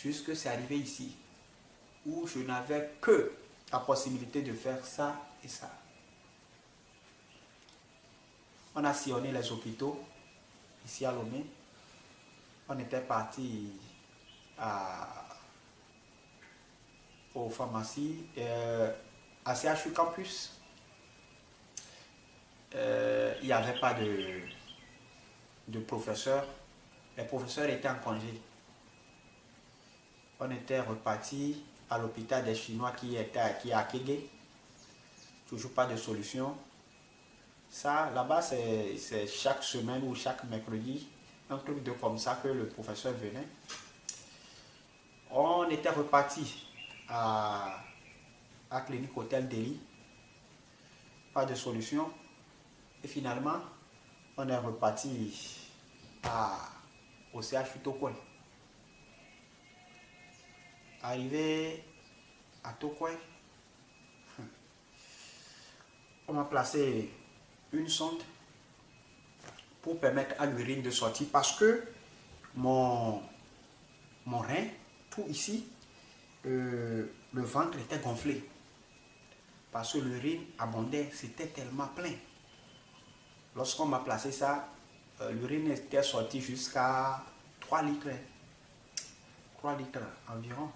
Jusque c'est arrivé ici, où je n'avais que la possibilité de faire ça et ça. On a sillonné les hôpitaux, ici à Lomé. On était parti aux pharmacies, à CHU Campus. Il n'y avait pas de professeurs. Les professeurs étaient en congé. On était reparti à l'hôpital des Chinois qui est à Kégué. Toujours pas de solution. Ça, là-bas, c'est chaque semaine ou chaque mercredi, un truc de comme ça que le professeur venait. On était reparti à Clinique Hôtel Delhi. Pas de solution. Et finalement, on est reparti au CHU Tokoin. Arrivé à Tokoin, on m'a placé une sonde pour permettre à l'urine de sortir parce que mon rein, tout ici, le ventre était gonflé. Parce que l'urine abondait, c'était tellement plein. Lorsqu'on m'a placé ça, l'urine était sortie jusqu'à 3 litres. 3 litres environ.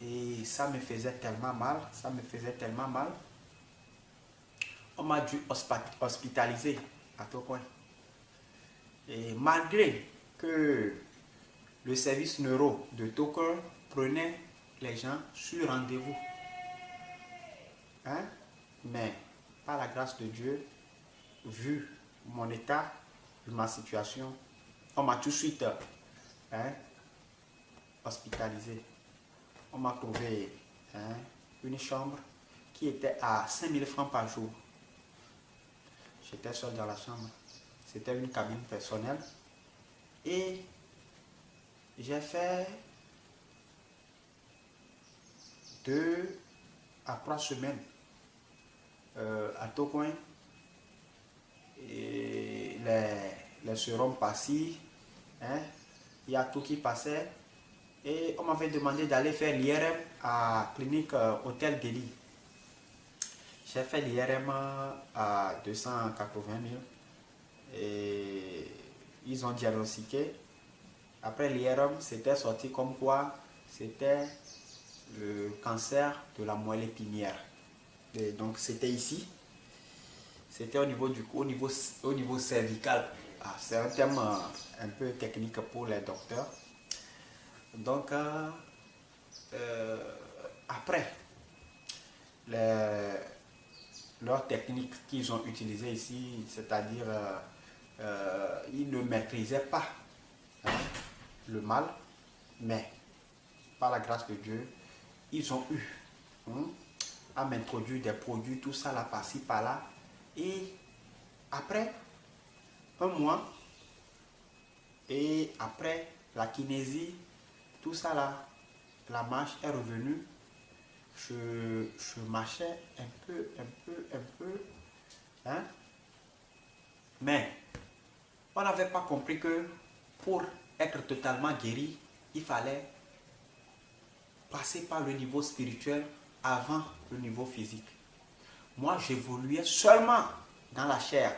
Et ça me faisait tellement mal, On m'a dû hospitaliser à Tokoin. Et malgré que le service neuro de Tokoin prenait les gens sur rendez-vous, hein? Mais par la grâce de Dieu, vu mon état, ma situation, on m'a tout de suite hospitalisé. On m'a trouvé une chambre qui était à 5 000 francs par jour. J'étais seul dans la chambre. C'était une cabine personnelle. Et j'ai fait 2 à 3 semaines à Tokoin. Et les sérums passés, il y a tout qui passait. Et on m'avait demandé d'aller faire l'IRM à Clinique Hôtel Delhi. J'ai fait l'IRM à 280 000 et ils ont diagnostiqué. Après l'IRM, c'était sorti comme quoi c'était le cancer de la moelle épinière. Et donc c'était ici. C'était au niveau cervical. C'est un terme un peu technique pour les docteurs. Donc, après, leur technique qu'ils ont utilisée ici, c'est-à-dire, ils ne maîtrisaient pas le mal, mais par la grâce de Dieu, ils ont eu à m'introduire des produits, tout ça là, par-ci, par-là. Et après un mois, et après la kinésie, tout ça là, la marche est revenue. Je marchais un peu. Mais on n'avait pas compris que pour être totalement guéri, il fallait passer par le niveau spirituel avant le niveau physique. Moi, j'évoluais seulement dans la chair.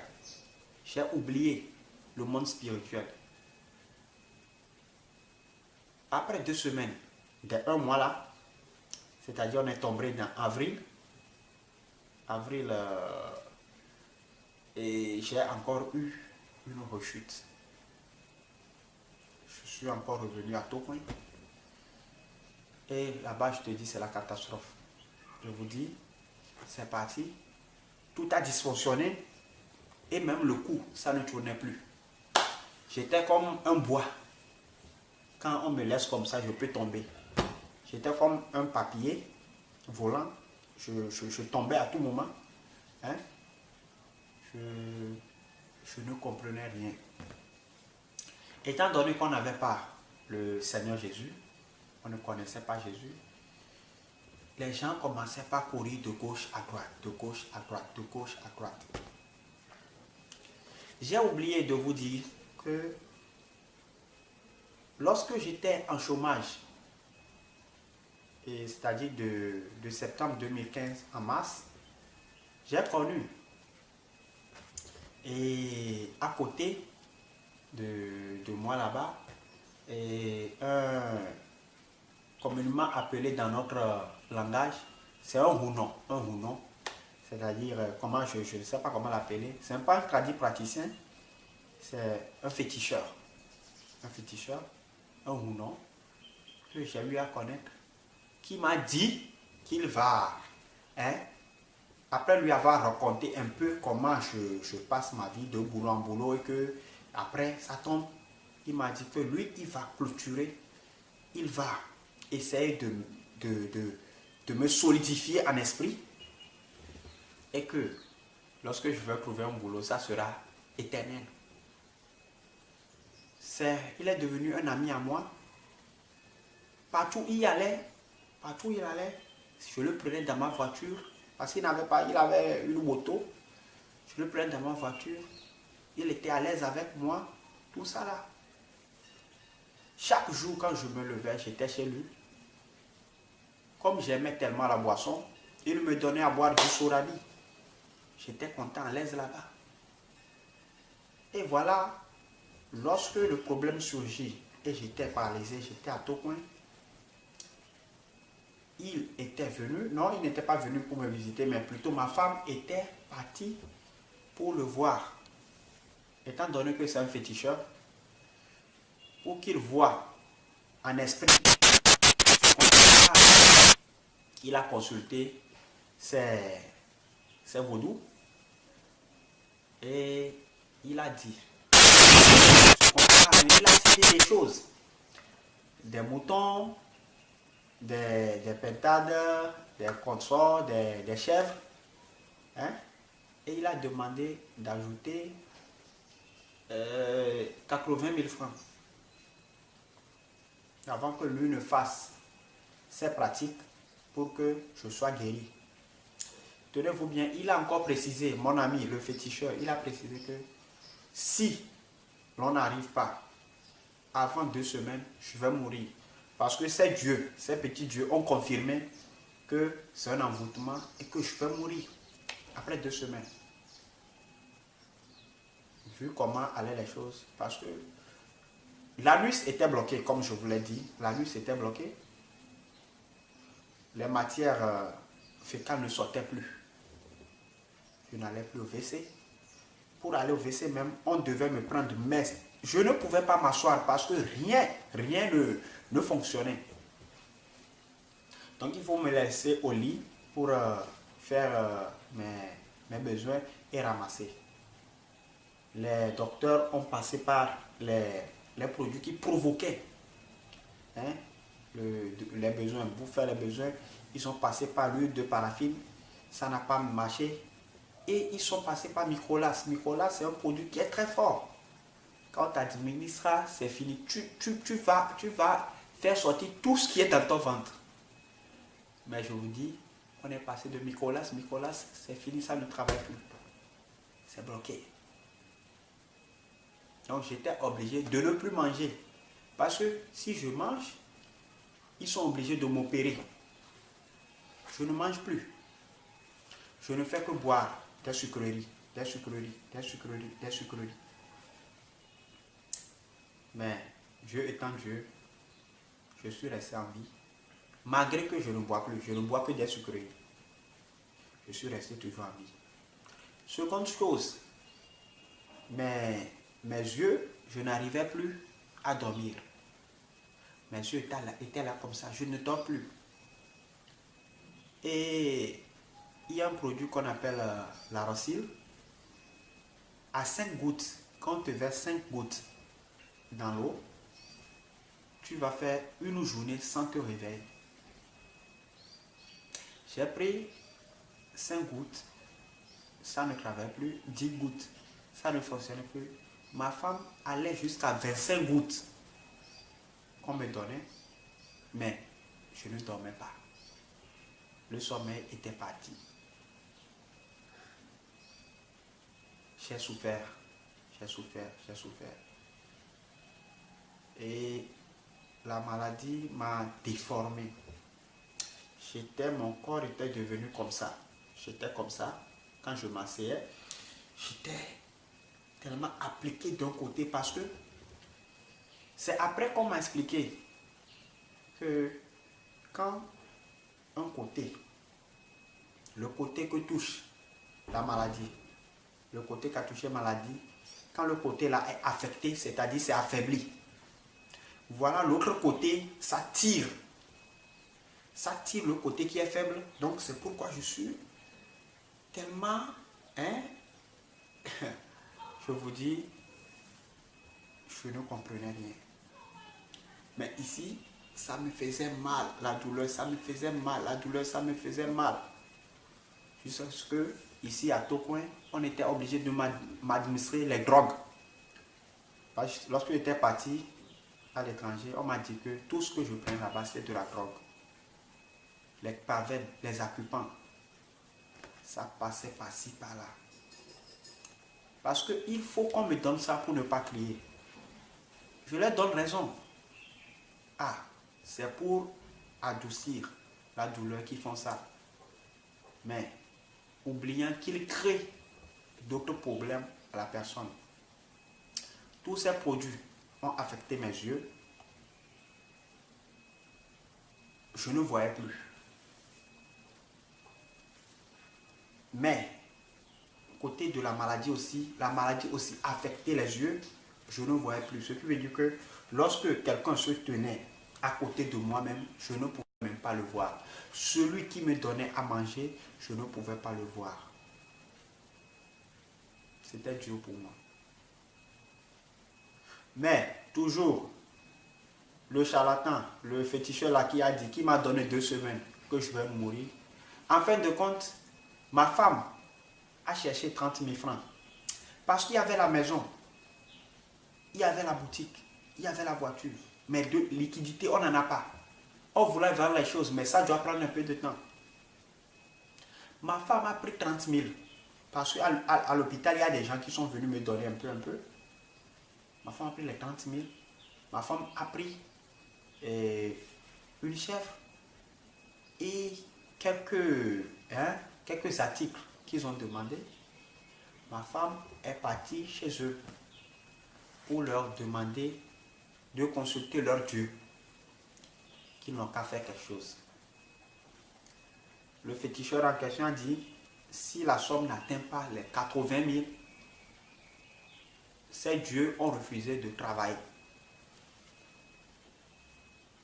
J'ai oublié le monde spirituel. Après 2 semaines, dès 1 mois là, c'est-à-dire on est tombé dans avril, et j'ai encore eu une rechute. Je suis encore revenu à Tokoin. Et là-bas, je te dis, c'est la catastrophe. Je vous dis, c'est parti. Tout a dysfonctionné. Et même le cou, ça ne tournait plus. J'étais comme un bois. Quand on me laisse comme ça, je peux tomber. J'étais comme un papier volant. Je tombais à tout moment. Je ne comprenais rien. Étant donné qu'on n'avait pas le Seigneur Jésus, on ne connaissait pas Jésus, les gens commençaient par courir de gauche à droite, de gauche à droite, de gauche à droite. J'ai oublié de vous dire que lorsque j'étais en chômage, c'est-à-dire de septembre 2015 en mars, j'ai connu, et à côté de moi là-bas, et communément appelé dans notre langage, c'est un hounon, c'est-à-dire, comment je ne sais pas comment l'appeler, c'est pas un tradit praticien, c'est un féticheur, un hounon, que j'ai eu à connaître, qui m'a dit qu'il va, hein, après lui avoir raconté un peu comment je passe ma vie de boulot en boulot et que après ça tombe, il m'a dit que lui, il va clôturer, il va essayer de me solidifier en esprit et que lorsque je vais trouver un boulot, ça sera éternel. Il est devenu un ami à moi. Partout où il allait, je le prenais dans ma voiture parce qu'il n'avait pas, il avait une moto. Je le prenais dans ma voiture. Il était à l'aise avec moi, tout ça là. Chaque jour quand je me levais, j'étais chez lui. Comme j'aimais tellement la boisson, il me donnait à boire du sorabi. J'étais content, à l'aise là-bas. Et voilà, lorsque le problème surgit et j'étais paralysé, j'étais à tout point, il était venu, non, il n'était pas venu pour me visiter, mais plutôt ma femme était partie pour le voir. Étant donné que c'est un féticheur, pour qu'il voie en esprit, il a consulté ses vaudous et il a dit, il a cité des choses, des moutons, des pentades, des consorts, des chèvres, hein? Et il a demandé d'ajouter 80 000 francs avant que lui ne fasse ses pratiques pour que je sois guéri. Tenez-vous bien, il a encore précisé, mon ami, le féticheur, il a précisé que si l'on n'arrive pas avant 2 semaines, je vais mourir. Parce que ces dieux, ces petits dieux ont confirmé que c'est un envoûtement et que je vais mourir après 2 semaines. Vu comment allaient les choses, parce que l'anus était bloqué, comme je vous l'ai dit, l'anus était bloqué. Les matières fécales ne sortaient plus. Je n'allais plus au WC. Pour aller au WC même, on devait me prendre, mais je ne pouvais pas m'asseoir parce que rien ne fonctionnait. Donc il faut me laisser au lit pour faire mes besoins et ramasser. Les docteurs ont passé par les produits qui provoquaient, hein, les besoins, pour faire les besoins. Ils sont passés par l'huile de paraffine, ça n'a pas marché. Et ils sont passés par Microlas. Microlas, c'est un produit qui est très fort. Quand tu administreras, c'est fini. Tu vas faire sortir tout ce qui est dans ton ventre. Mais je vous dis, on est passé de Microlas. Microlas, c'est fini, ça ne travaille plus. C'est bloqué. Donc j'étais obligé de ne plus manger. Parce que si je mange, ils sont obligés de m'opérer. Je ne mange plus. Je ne fais que boire des sucreries. Mais Dieu étant Dieu, je suis resté en vie. Malgré que je ne bois plus, je ne bois que des sucreries. Je suis resté toujours en vie. Seconde chose, mes yeux, je n'arrivais plus à dormir. Mes yeux étaient là comme ça, je ne dors plus. Et il y a un produit qu'on appelle la Rossil. À 5 gouttes, quand on te verse 5 gouttes dans l'eau, tu vas faire une journée sans te réveiller. J'ai pris 5 gouttes, ça ne travaillait plus, 10 gouttes, ça ne fonctionnait plus. Ma femme allait jusqu'à 25 gouttes qu'on me donnait, mais je ne dormais pas. Le sommeil était parti. J'ai souffert. Et la maladie m'a déformé. Mon corps était devenu comme ça. J'étais comme ça. Quand je m'asseyais, j'étais tellement appliqué d'un côté parce que c'est après qu'on m'a expliqué que quand un côté, le côté que touche la maladie, le côté qui a touché la maladie, quand le côté là est affecté, c'est-à-dire c'est affaibli, voilà l'autre côté, ça tire le côté qui est faible. Donc c'est pourquoi je suis tellement, je vous dis, je ne comprenais rien. Mais ici, ça me faisait mal, la douleur, ça me faisait mal, la douleur, ça me faisait mal. Jusqu'à ce que, ici à Tocoin, on était obligé de m'administrer les drogues. Lorsque j'étais parti à l'étranger, on m'a dit que tout ce que je prends là-bas, c'est de la drogue. Les pavènes, les occupants, ça passait par-ci, par-là. Parce qu'il faut qu'on me donne ça pour ne pas crier. Je leur donne raison. Ah, c'est pour adoucir la douleur qu'ils font ça. Mais, oubliant qu'ils créent d'autres problèmes à la personne. Tous ces produits ont affecté mes yeux. Je ne voyais plus. Mais, côté de la maladie aussi affectait les yeux. Je ne voyais plus. Ce qui veut dire que lorsque quelqu'un se tenait à côté de moi-même, je ne pouvais même pas le voir. Celui qui me donnait à manger, je ne pouvais pas le voir. C'était dur pour moi. Mais, toujours, le charlatan, le féticheur là qui m'a donné 2 semaines que je vais mourir. En fin de compte, ma femme a cherché 30 000 francs. Parce qu'il y avait la maison, il y avait la boutique, il y avait la voiture. Mais de liquidité, on n'en a pas. On voulait vendre les choses, mais ça doit prendre un peu de temps. Ma femme a pris 30 000. Parce qu'à l'hôpital, il y a des gens qui sont venus me donner un peu. Ma femme a pris les 30 000. Ma femme a pris une chèvre et quelques articles qu'ils ont demandé. Ma femme est partie chez eux pour leur demander de consulter leur Dieu, qu'ils n'ont qu'à faire quelque chose. Le féticheur en question a dit, si la somme n'atteint pas les 80 000, ces dieux ont refusé de travailler.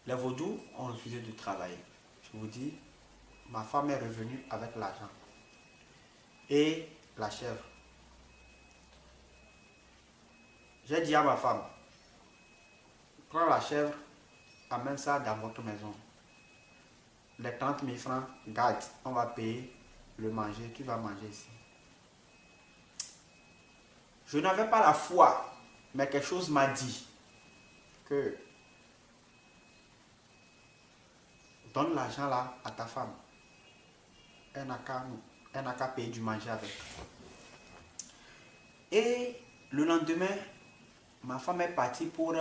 Les vaudous ont refusé de travailler. Je vous dis, ma femme est revenue avec l'argent et la chèvre. J'ai dit à ma femme, prends la chèvre, amène ça dans votre maison. Les 30 000 francs, garde, on va payer le manger, tu vas manger ici. Je n'avais pas la foi, mais quelque chose m'a dit que donne l'argent là à ta femme. Elle n'a qu'à payer du manger avec. Et le lendemain, ma femme est partie pour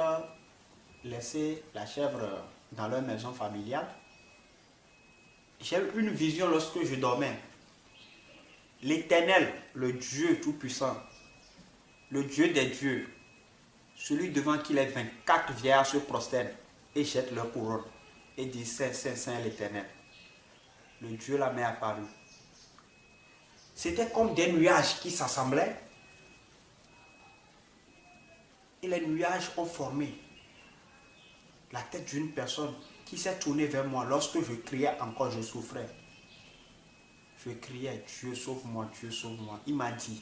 laisser la chèvre dans leur maison familiale. J'ai eu une vision lorsque je dormais. L'Éternel, le Dieu Tout-Puissant, le Dieu des dieux, celui devant qui les 24 vieillards se prosternent et jettent leur couronne et disent Saint, Saint, Saint l'Éternel. Le Dieu là m'est apparu. C'était comme des nuages qui s'assemblaient et les nuages ont formé la tête d'une personne qui s'est tournée vers moi. Lorsque je criais encore, je souffrais. Je criais, Dieu sauve-moi, Dieu sauve-moi. Il m'a dit,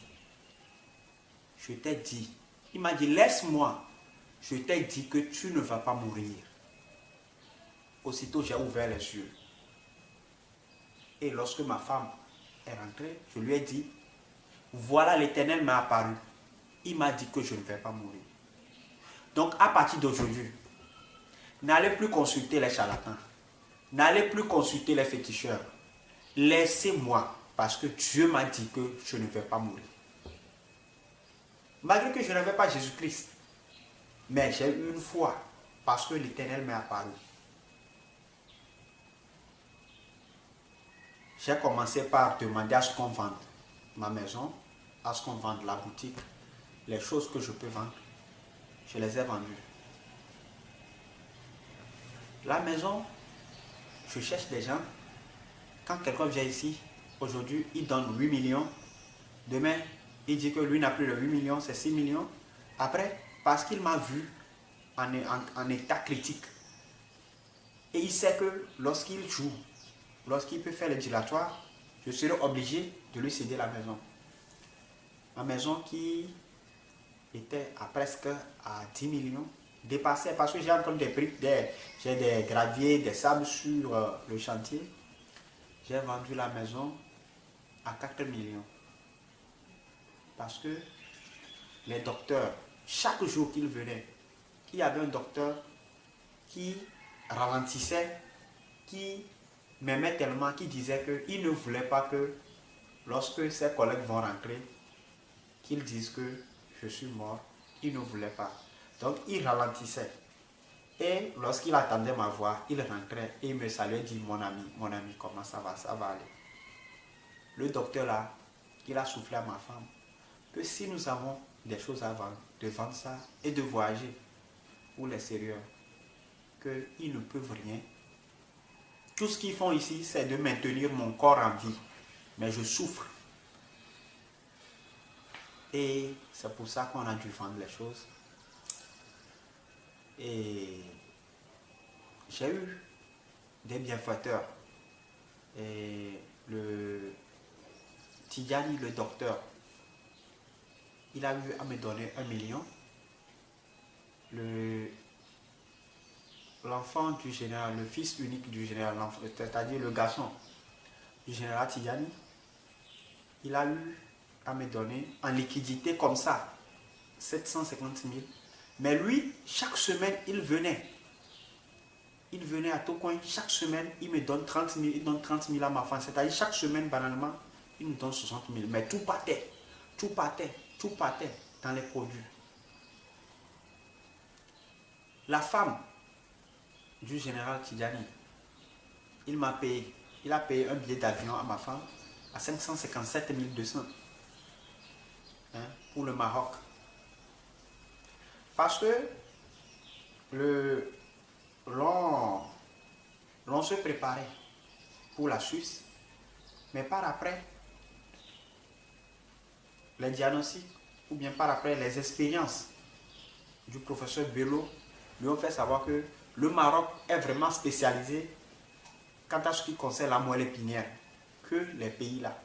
je t'ai dit, il m'a dit, laisse-moi. Je t'ai dit que tu ne vas pas mourir. Aussitôt, j'ai ouvert les yeux. Et lorsque ma femme est rentrée, je lui ai dit, voilà, l'Éternel m'a apparu. Il m'a dit que je ne vais pas mourir. Donc, à partir d'aujourd'hui, n'allez plus consulter les charlatans. N'allez plus consulter les féticheurs. Laissez-moi, parce que Dieu m'a dit que je ne vais pas mourir. Malgré que je n'avais pas Jésus-Christ, mais j'ai eu une foi parce que l'Éternel m'est apparu. J'ai commencé par demander à ce qu'on vende ma maison, à ce qu'on vende la boutique, les choses que je peux vendre. Je les ai vendues. La maison, je cherche des gens. Quand quelqu'un vient ici, aujourd'hui, il donne 8 millions. Demain, il dit que lui n'a plus de 8 millions, c'est 6 millions. Après, parce qu'il m'a vu en état critique, et il sait que lorsqu'il joue, lorsqu'il peut faire le dilatoire, je serai obligé de lui céder la maison. Ma maison qui était à presque à 10 millions, dépassée parce que j'ai encore des briques, j'ai des graviers, des sables sur le chantier. J'ai vendu la maison à 4 millions. Parce que les docteurs, chaque jour qu'ils venaient, il y avait un docteur qui ralentissait, qui m'aimait tellement, qui disait qu'il ne voulait pas que lorsque ses collègues vont rentrer, qu'ils disent que je suis mort. Il ne voulait pas. Donc il ralentissait. Et lorsqu'il attendait ma voix, il rentrait et il me saluait et dit mon ami, comment ça va aller. Le docteur là, il a soufflé à ma femme que si nous avons des choses à vendre, de vendre ça et de voyager pour l'extérieur, qu'ils ne peuvent rien. Tout ce qu'ils font ici, c'est de maintenir mon corps en vie. Mais je souffre. Et c'est pour ça qu'on a dû vendre les choses. Et j'ai eu des bienfaiteurs. Et le Tidjani, le docteur, il a eu à me donner 1 million. L'enfant du général, le fils unique du général, c'est-à-dire le garçon du général Tidjani, il a eu à me donner en liquidité comme ça 750 000. Mais lui, chaque semaine, il venait. Il venait à Tocoin, chaque semaine, il me donne 30 000, il donne 30 000 à ma femme. C'est-à-dire chaque semaine, banalement, il me donne 60 000. Mais tout partait dans les produits. La femme du général Tidjani, il a payé un billet d'avion à ma femme à 557 200 pour le Maroc. Parce que l'on se préparait pour la Suisse, mais par après, les diagnostics ou bien par après les expériences du professeur Bello lui ont fait savoir que le Maroc est vraiment spécialisé quant à ce qui concerne la moelle épinière que les pays là.